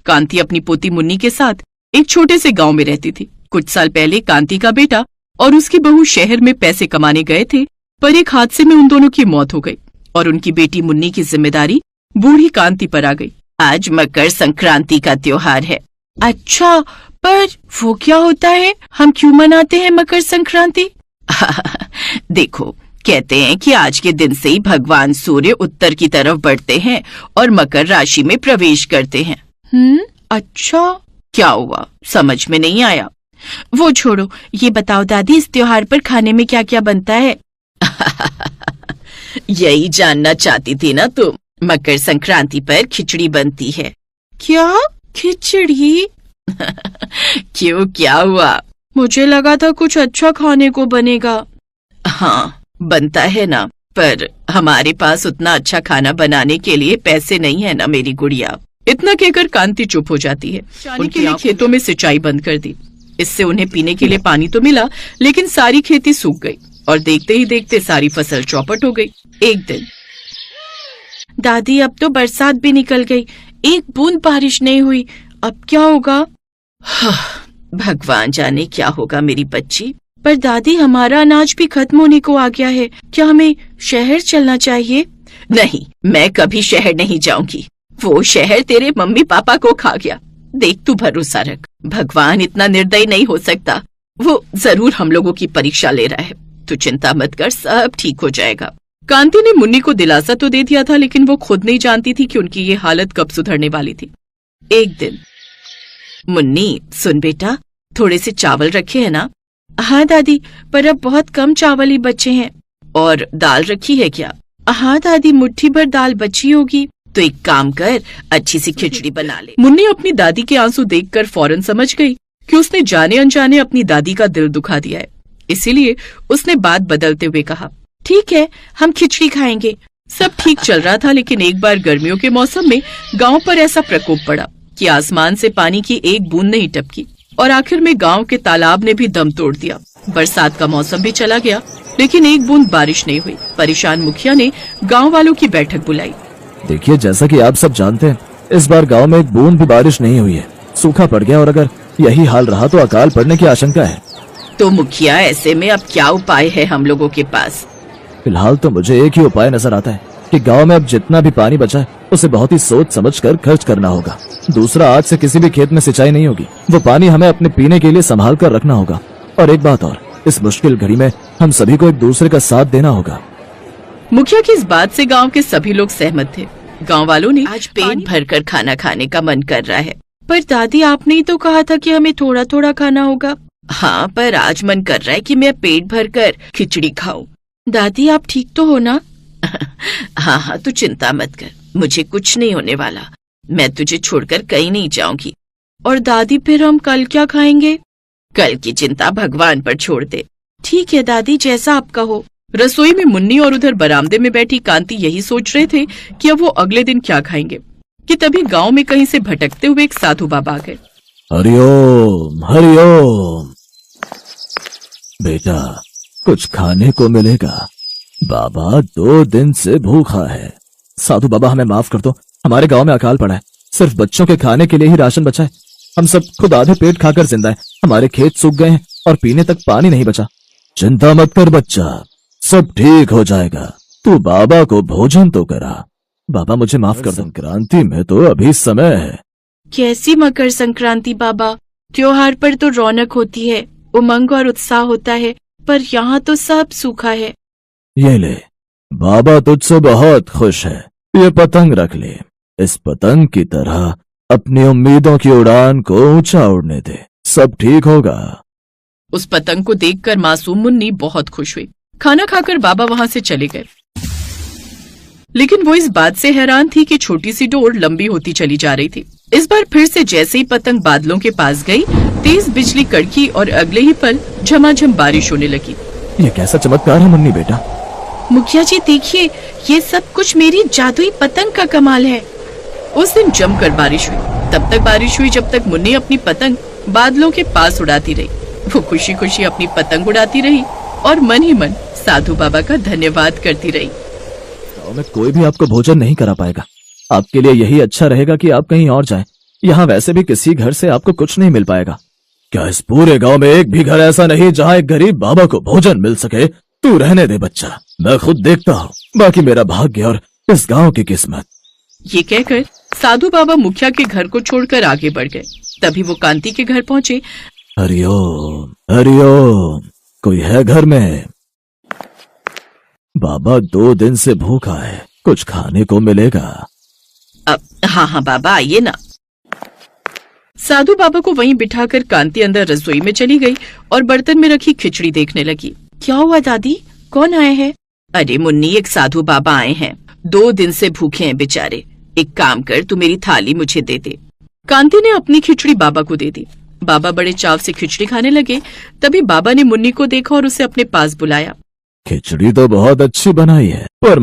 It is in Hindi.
कांति अपनी पोती मुन्नी के साथ एक छोटे से गांव में रहती थी। कुछ साल पहले कांति का बेटा और उसकी बहू शहर में पैसे कमाने गए थे, पर एक हादसे में उन दोनों की मौत हो गई और उनकी बेटी मुन्नी की जिम्मेदारी बूढ़ी कांति पर आ गई। आज मकर संक्रांति का त्योहार है। अच्छा, पर वो क्या होता है? हम क्यों मनाते हैं मकर संक्रांति? देखो, कहते हैं कि आज के दिन से ही भगवान सूर्य उत्तर की तरफ बढ़ते हैं और मकर राशि में प्रवेश करते हैं। अच्छा, क्या हुआ? समझ में नहीं आया? वो छोड़ो, ये बताओ दादी, इस त्योहार पर खाने में क्या क्या बनता है? यही जानना चाहती थी ना तुम? मकर संक्रांति पर खिचड़ी बनती है। क्या? खिचड़ी? क्यों, क्या हुआ? मुझे लगा था कुछ अच्छा खाने को बनेगा। हाँ, बनता है ना, पर हमारे पास उतना अच्छा खाना बनाने के लिए पैसे नहीं है ना मेरी गुड़िया। इतना कहकर कांति चुप हो जाती है। उनके लिए खेतों में सिंचाई बंद कर दी। इससे उन्हें पीने के लिए पानी तो मिला, लेकिन सारी खेती सूख गई और देखते ही देखते सारी फसल चौपट हो गई। एक दिन, दादी अब तो बरसात भी निकल गई, एक बूंद बारिश नहीं हुई, अब क्या होगा? भगवान जाने क्या होगा मेरी बच्ची। पर दादी, हमारा अनाज भी खत्म होने को आ गया है, क्या हमें शहर चलना चाहिए? नहीं, मैं कभी शहर नहीं जाऊंगी। वो शहर तेरे मम्मी पापा को खा गया। देख, तू भरोसा रख, भगवान इतना निर्दयी नहीं हो सकता। वो जरूर हम लोगों की परीक्षा ले रहा है। तू चिंता मत कर, सब ठीक हो जाएगा। कांति ने मुन्नी को दिलासा तो दे दिया था, लेकिन वो खुद नहीं जानती थी कि उनकी ये हालत कब सुधरने वाली थी। एक दिन, मुन्नी सुन बेटा, थोड़े से चावल रखे हैं ना? हाँ दादी, पर अब बहुत कम चावल ही बचे हैं। और दाल रखी है क्या? हाँ दादी, मुट्ठी भर दाल बची होगी। तो एक काम कर, अच्छी सी खिचड़ी बना ले। मुन्नी अपनी दादी के आंसू देखकर फौरन समझ गई कि उसने जाने अनजाने अपनी दादी का दिल दुखा दिया है। इसीलिए उसने बात बदलते हुए कहा, ठीक है, हम खिचड़ी खाएंगे। सब ठीक चल रहा था, लेकिन एक बार गर्मियों के मौसम में गांव पर ऐसा प्रकोप पड़ा कि आसमान से पानी की एक बूंद नहीं टपकी और आखिर में गांव के तालाब ने भी दम तोड़ दिया। बरसात का मौसम भी चला गया, लेकिन एक बूंद बारिश नहीं हुई। परेशान मुखिया ने गांव वालों की बैठक बुलाई। देखिए, जैसा कि आप सब जानते हैं, इस बार गांव में एक बूंद भी बारिश नहीं हुई है। सूखा पड़ गया और अगर यही हाल रहा तो अकाल पड़ने की आशंका है। तो मुखिया, ऐसे में अब क्या उपाय है हम लोगों के पास? फिलहाल तो मुझे एक ही उपाय नजर आता है कि गांव में अब जितना भी पानी बचा है उसे बहुत ही सोच समझकर खर्च करना होगा। दूसरा, आज से किसी भी खेत में सिंचाई नहीं होगी। वो पानी हमें अपने पीने के लिए संभाल कर रखना होगा। और एक बात और, इस मुश्किल घड़ी में हम सभी को एक दूसरे का साथ देना होगा। मुखिया की इस बात से गांव के सभी लोग सहमत थे। गांव वालों ने आज पेट भरकर खाना खाने का मन कर रहा है। पर दादी, आपने ही तो कहा था कि हमें थोड़ा थोड़ा खाना होगा। हाँ, पर आज मन कर रहा है कि मैं पेट भरकर खिचड़ी खाऊं। दादी, आप ठीक तो हो ना? हाँ, तू चिंता मत कर, मुझे कुछ नहीं होने वाला। मैं तुझे छोड़कर कहीं नहीं जाऊंगी। और दादी, फिर हम कल क्या खाएंगे? कल की चिंता भगवान पर छोड़ दे। ठीक है दादी, जैसा आपका हो। रसोई में मुन्नी और उधर बरामदे में बैठी कांति यही सोच रहे थे कि अब वो अगले दिन क्या खाएंगे कि तभी गांव में कहीं से भटकते हुए एक साधु बाबा आ गए। हरिओम हरिओम। बेटा, कुछ खाने को मिलेगा? बाबा 2 दिन से भूखा है। साधु बाबा, हमें माफ कर दो, हमारे गांव में अकाल पड़ा है। सिर्फ बच्चों के खाने के लिए ही राशन बचा है। हम सब खुद आधे पेट खाकर जिंदा है। हमारे खेत सूख गए हैं और पीने तक पानी नहीं बचा। चिंता मत कर बच्चा, सब ठीक हो जाएगा। तू बाबा को भोजन तो करा। बाबा, मुझे माफ कर दो, संक्रांति में तो अभी समय है। कैसी मकर संक्रांति बाबा? त्योहार पर तो रौनक होती है, उमंग और उत्साह होता है, पर यहाँ तो सब सूखा है। ये ले, बाबा तुझसे बहुत खुश है। ये पतंग रख ले। इस पतंग की तरह अपनी उम्मीदों की उड़ान को ऊंचा उड़ने दे, सब ठीक होगा। उस पतंग को देखकर मासूम मुन्नी बहुत खुश हुई। खाना खाकर बाबा वहां से चले गए, लेकिन वो इस बात से हैरान थी कि छोटी सी डोर लंबी होती चली जा रही थी। इस बार फिर से जैसे ही पतंग बादलों के पास गई, तेज बिजली कड़की और अगले ही पल झमाझम बारिश होने लगी। ये कैसा चमत्कार है मुन्नी बेटा? मुखिया जी देखिए, ये सब कुछ मेरी जादुई पतंग का कमाल है। उस दिन जमकर बारिश हुई। तब तक बारिश हुई जब तक मुन्नी अपनी पतंग बादलों के पास उड़ाती रही। वो खुशी खुशी अपनी पतंग उड़ाती रही और मन ही मन साधु बाबा का धन्यवाद करती रही। गाँव में कोई भी आपको भोजन नहीं करा पाएगा। आपके लिए यही अच्छा रहेगा कि आप कहीं और जाएं। यहाँ वैसे भी किसी घर से आपको कुछ नहीं मिल पाएगा। क्या इस पूरे गांव में एक भी घर ऐसा नहीं जहाँ एक गरीब बाबा को भोजन मिल सके? तू रहने दे बच्चा, मैं खुद देखता हूँ बाकी मेरा भाग्य और इस गांव की किस्मत। ये कहकर साधु बाबा मुखिया के घर को छोड़कर आगे बढ़ गए। तभी वो कांति के घर पहुँचे। हरिओम हरिओम, कोई है घर में? बाबा 2 दिन से भूखा है, कुछ खाने को मिलेगा? हाँ बाबा आइए ना। साधु बाबा को वहीं बिठाकर कांति अंदर रसोई में चली गई और बर्तन में रखी खिचड़ी देखने लगी। क्या हुआ दादी, कौन आए हैं? अरे मुन्नी, एक साधु बाबा आए हैं, 2 दिन से भूखे हैं बेचारे। एक काम कर, तू मेरी थाली मुझे दे दे। कांति ने अपनी खिचड़ी बाबा को दे दी। बाबा बड़े चाव से खिचड़ी खाने लगे। तभी बाबा ने मुन्नी को देखा और उसे अपने पास बुलाया। खिचड़ी तो बहुत अच्छी बनाई है, पर